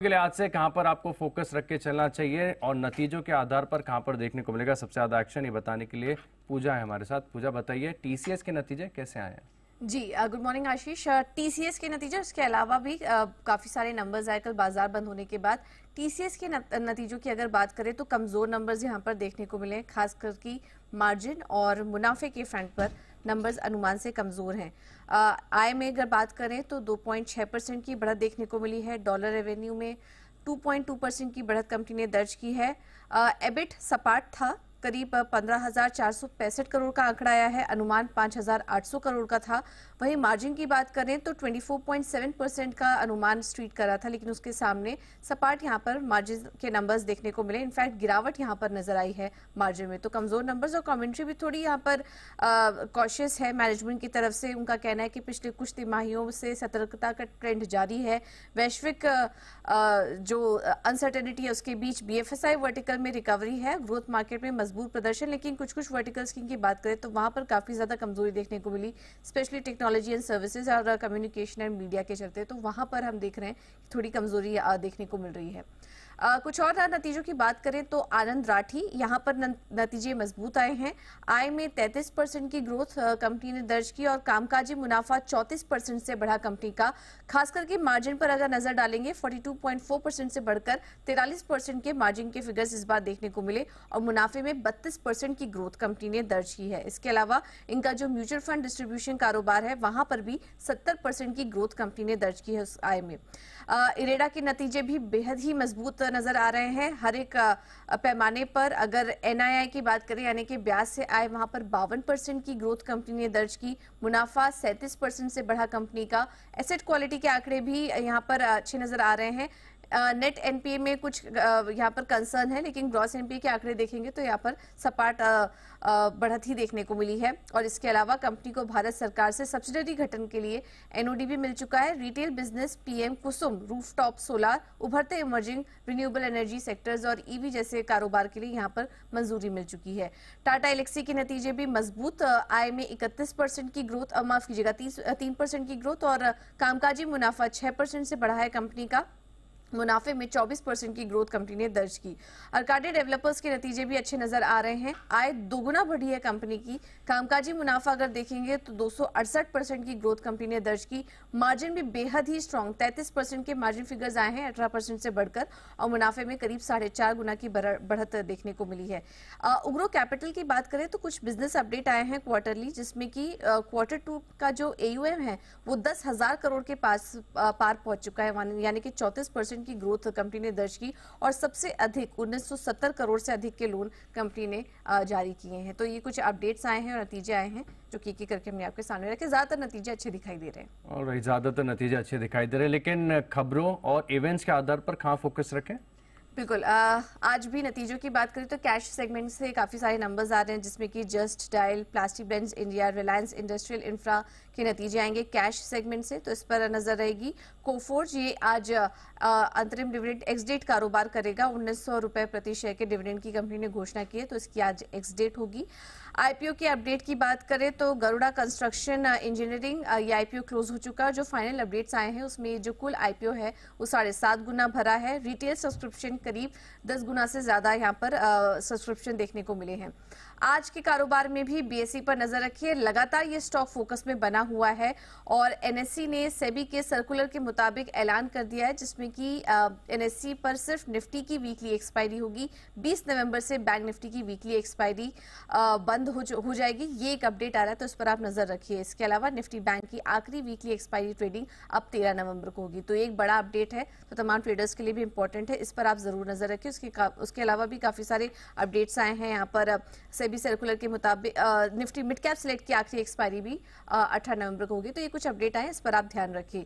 के लिए आज से कहां पर आपको फोकस रख के चलना चाहिए और नतीजों के आधार पर कहां पर देखने को मिलेगा सबसे ज्यादा एक्शन, ये बताने के लिए पूजा है हमारे साथ। पूजा बताइए, टीसीएस के नतीजे कैसे आए हैं? जी गुड मॉर्निंग आशीष। टीसीएस के नतीजे, उसके अलावा भी काफ़ी सारे नंबर्स आए कल बाजार बंद होने के बाद। टीसीएस के नतीजों की अगर बात करें तो कमज़ोर नंबर्स यहां पर देखने को मिले, खासकर की मार्जिन और मुनाफे के फ्रंट पर नंबर्स अनुमान से कमज़ोर हैं। आय में अगर बात करें तो 2.6% की बढ़त देखने को मिली है। डॉलर रेवेन्यू में 2.2% की बढ़त कंपनी ने दर्ज की है। एबिट सपाट था, करीब 15,465 करोड़ का आंकड़ा आया है, अनुमान 5,800 करोड़ का था। वहीं मार्जिन की बात करें तो 24.7% का अनुमान स्ट्रीट कर रहा था, लेकिन उसके सामने सपाट यहां पर मार्जिन के नंबर्स देखने को मिले। इनफैक्ट गिरावट यहां पर नजर आई है मार्जिन में। तो कमजोर नंबर्स और कमेंट्री भी थोड़ी यहां पर कॉशियस है मैनेजमेंट की तरफ से। उनका कहना है कि पिछले कुछ तिमाहियों से सतर्कता का ट्रेंड जारी है। वैश्विक जो अनसर्टेनिटी है उसके बीच बीएफएसआई वर्टिकल में रिकवरी है, ग्रोथ मार्केट में मजबूत प्रदर्शन, लेकिन कुछ कुछ वर्टिकल्स की बात करें तो वहां पर काफी ज्यादा कमजोरी देखने को मिली, स्पेशली टेक्नोलॉजी एंड सर्विसेज और कम्युनिकेशन एंड मीडिया के चलते। तो वहां पर हम देख रहे हैं कि थोड़ी कमजोरी देखने को मिल रही है। कुछ और नतीजों की बात करें तो आनंद राठी, यहां पर नतीजे मजबूत आए हैं। आय में 33% की ग्रोथ कंपनी ने दर्ज की और कामकाजी मुनाफा 34% से बढ़ा कंपनी का। खास करके मार्जिन पर अगर नजर डालेंगे 42.4% से बढ़कर 43% के मार्जिन के फिगर्स इस बार देखने को मिले और मुनाफे में 32% की ग्रोथ कंपनी ने दर्ज की है। इसके अलावा इनका जो म्यूचुअल फंड डिस्ट्रीब्यूशन कारोबार है वहां पर भी 70% की ग्रोथ कंपनी ने दर्ज की है उस आय में। इरेडा के नतीजे भी बेहद ही मजबूत नजर आ रहे हैं। हर एक पैमाने पर अगर एनआईआई की बात करें यानी कि ब्याज से आय, वहां पर 52% की ग्रोथ कंपनी ने दर्ज की। मुनाफा 37% से बढ़ा कंपनी का। एसेट क्वालिटी के आंकड़े भी यहां पर अच्छे नजर आ रहे हैं। नेट एनपीए में कुछ यहाँ पर कंसर्न है, लेकिन ग्रॉस एनपीए के आंकड़े देखेंगे तो यहाँ पर सपाट बढ़त ही देखने को मिली है। और इसके अलावा कंपनी को भारत सरकार से सब्सिडरी गठन के लिए एनओडी भी मिल चुका है। रिटेल बिजनेस, पीएम कुसुम, रूफटॉप सोलार, उभरते इमर्जिंग रिन्यूएबल एनर्जी सेक्टर्स और ईवी जैसे कारोबार के लिए यहाँ पर मंजूरी मिल चुकी है। टाटा एलेक्सी के नतीजे भी मजबूत, आय में 31% की ग्रोथ, माफ कीजिएगा 3% की ग्रोथ और कामकाजी मुनाफा 6% से बढ़ा है कंपनी का। मुनाफे में 24% की ग्रोथ कंपनी ने दर्ज की। अर्काडी डेवलपर्स के नतीजे भी अच्छे नजर आ रहे हैं। आय दोगुना बढ़ी है कंपनी की। कामकाजी मुनाफा अगर देखेंगे तो 268% की ग्रोथ कंपनी ने दर्ज की। मार्जिन भी बेहद ही स्ट्रांग, 33% के मार्जिन फिगर्स आए हैं 18% से बढ़कर, और मुनाफे में करीब 4.5 गुना की बढ़त देखने को मिली है। उग्रो कैपिटल की बात करें तो कुछ बिजनेस अपडेट आए हैं क्वार्टरली, जिसमें कि Q2 का जो AUM है वो 10,000 करोड़ के पास पार पहुंच चुका है, यानी कि 34% की ग्रोथ कंपनी ने दर्ज की और सबसे अधिक 1970 करोड़ से अधिक के लोन कंपनी ने जारी किए हैं। तो ये कुछ अपडेट्स आए हैं और नतीजे आए हैं जो की करके हमने आपके सामने रखे। ज्यादातर नतीजे अच्छे दिखाई दे रहे हैं। और ज्यादातर नतीजे अच्छे दिखाई दे रहे हैं, लेकिन खबरों और इवेंट्स के आधार पर कहाँ फोकस रखें? बिल्कुल, आज भी नतीजों की बात करें तो कैश सेगमेंट से काफी सारे नंबर्स आ रहे हैं, जिसमें कि just dial, plastic Benz India, Reliance industrial infra के नतीजे आएंगे कैश सेगमेंट से, तो इस पर नजर रहेगी। कोफोर्ज ये आज अंतरिम डिविडेंड एक्स डेट कारोबार करेगा। 1900 रुपए प्रति शेयर के डिविडेंड की कंपनी ने घोषणा की है, तो इसकी आज एक्स डेट होगी। आईपीओ की अपडेट की बात करें तो गरुड़ा कंस्ट्रक्शन इंजीनियरिंग, ये आईपीओ क्लोज हो चुका है। जो फाइनल अपडेट्स आए हैं उसमें जो कुल आईपीओ है वो 7.5 गुना भरा है। रिटेल सब्सक्रिप्शन करीब 10 गुना से ज्यादा यहाँ पर सब्सक्रिप्शन देखने को मिले हैं। आज के कारोबार में भी बीएसई पर नजर रखिए, लगातार ये स्टॉक फोकस में बना हुआ है और एनएससी ने सेबी के सर्कुलर के मुताबिक ऐलान कर दिया है, जिसमें कि एनएससी पर सिर्फ निफ्टी की वीकली एक्सपायरी होगी। 20 नवंबर से बैंक निफ्टी की वीकली एक्सपायरी बंद हो जाएगी। ये एक अपडेट आ रहा है, तो इस पर आप नजर रखिए। इसके अलावा निफ्टी बैंक की आखिरी वीकली एक्सपायरी ट्रेडिंग अब 13 नवंबर को होगी, तो एक बड़ा अपडेट है, तो तमाम ट्रेडर्स के लिए भी इंपॉर्टेंट है, इस पर आप जरूर नजर रखिए। उसके अलावा भी काफी सारे अपडेट्स आए हैं यहाँ पर। सेबी सर्कुलर के मुताबिक निफ्टी मिड कैप सिलेक्ट की आखिरी एक्सपायरी भी 18 नवंबर को होगी, तो ये कुछ अपडेट आए, इस पर आप ध्यान रखिए।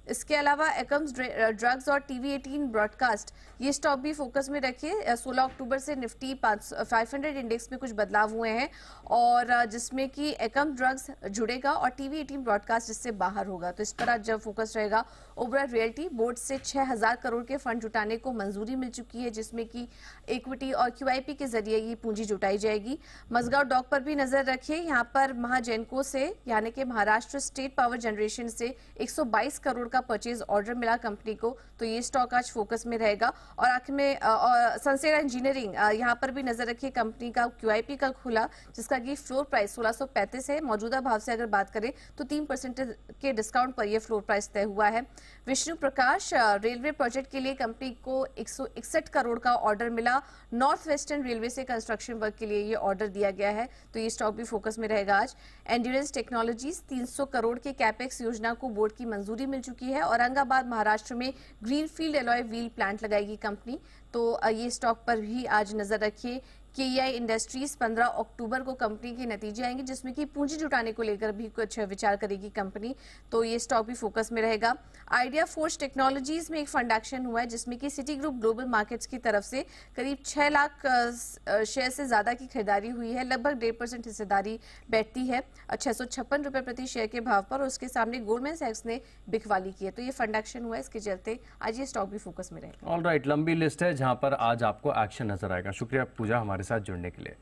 इसके अलावा एकम्स ड्रग्स और टीवी18 ब्रॉडकास्ट, ये स्टॉक भी फोकस में रखिए। 16 अक्टूबर से निफ्टी 500 इंडेक्स में कुछ बदलाव हुए हैं और जिसमें कि एकम ड्रग्स जुड़ेगा और टीवी18 ब्रॉडकास्ट इससे बाहर होगा, तो इस पर आज जब फोकस रहेगा। ओबरा रियल्टी बोर्ड से 6,000 करोड़ के फंड जुटाने को मंजूरी मिल चुकी है, जिसमें कि इक्विटी और QIP के जरिए ये पूंजी जुटाई जाएगी। मजगांव डॉक पर भी नजर रखिए, यहाँ पर महाजेनको से यानी कि महाराष्ट्र स्टेट पावर जनरेशन से 122 करोड़ का परचेज ऑर्डर मिला कंपनी को, तो ये स्टॉक आज फोकस में रहेगा। और आखिर में सनसेरा इंजीनियरिंग, यहाँ पर भी नजर रखिए, कंपनी का QIP कल खुला जिसका कि फ्लोर प्राइस 1635 है। मौजूदा भाव से अगर बात करें तो 3% के डिस्काउंट पर यह फ्लोर प्राइस तय हुआ है। विष्णु प्रकाश, रेलवे प्रोजेक्ट के लिए कंपनी को 161 करोड़ का ऑर्डर मिला। नॉर्थ वेस्टर्न रेलवे से कंस्ट्रक्शन वर्क के लिए ये ऑर्डर दिया गया है, तो ये स्टॉक भी फोकस में रहेगा आज। एंड्योरेंस टेक्नोलॉजीज, 300 करोड़ के कैपेक्स योजना को बोर्ड की मंजूरी मिल चुकी है। औरंगाबाद महाराष्ट्र में ग्रीनफील्ड एलॉय व्हील प्लांट लगाएगी कंपनी, तो ये स्टॉक पर भी आज नजर रखिए। KEI इंडस्ट्रीज, 15 अक्टूबर को कंपनी के नतीजे आएंगे जिसमें कि पूंजी जुटाने को लेकर भी कुछ विचार करेगी कंपनी, तो ये स्टॉक भी फोकस में रहेगा। आइडिया फोर्स टेक्नोलॉजीज में एक फंड एक्शन हुआ है जिसमें कि सिटी ग्रुप ग्लोबल मार्केट्स की तरफ से करीब 6 लाख शेयर से ज्यादा की खरीदारी हुई है। लगभग 1.5% हिस्सेदारी बैठती है 656 रुपए प्रति शेयर के भाव पर, और उसके सामने गोल्डमैन सैक्स ने बिकवाली की है, तो ये फंड एक्शन हुआ है, इसके चलते आज ये स्टॉक भी फोकस में रहेगा। ऑलराइट, लंबी लिस्ट है जहां पर आज आपको एक्शन नजर आएगा। शुक्रिया पूजा हमारे साथ जुड़ने के लिए।